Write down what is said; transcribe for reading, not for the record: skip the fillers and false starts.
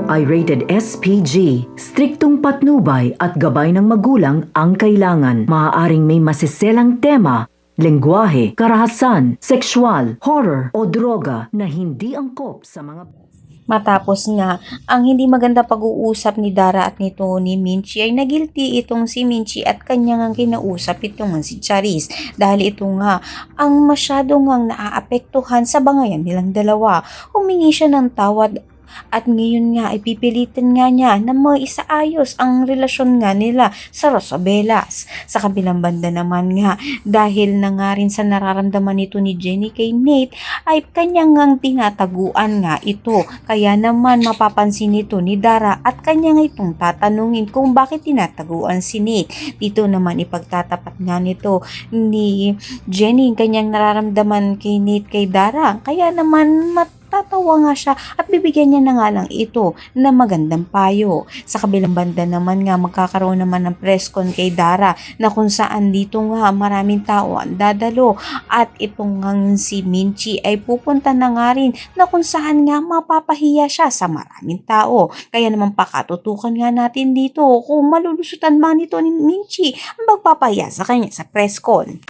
ito ay rated SPG. Striktong patnubay at gabay ng magulang ang kailangan. Maaaring may masiselang tema, lengguwahe, karahasan, sexual, horror o droga na hindi angkop sa mga... Matapos nga, ang hindi maganda pag-uusap ni Dara at nito ni Minchi ay nagilty itong si Minchi at kanya nga kinausap itong si Charis dahil ito nga ang masyado ngang naaapektuhan sa bangayan nilang dalawa. Humingi siya ng tawad at ngayon nga ay pipilitin nga niya na maisaayos ang relasyon nga nila sa Rosabelas. Sa kabilang banda naman nga, dahil na nga rin sa nararamdaman nito ni Jenny kay Nate, ay kanyang ngang tinataguan nga ito. Kaya naman mapapansin nito ni Dara at kanya nga itong tatanungin kung bakit tinataguan si Nate. Dito naman ipagtatapat nga nito ni Jenny kanyang nararamdaman kay Nate kay Dara. Kaya naman tatawa nga siya at bibigyan niya na nga lang ito na magandang payo. Sa kabilang banda naman nga magkakaroon naman ng press con kay Dara na kung saan dito nga maraming tao ang dadalo at itong nga si Minchi ay pupunta na nga rin na kung saan nga mapapahiya siya sa maraming tao. Kaya naman pakatutukan nga natin dito kung malulusutan man ito ni Minchi ang magpapahiya sa kanya sa press con.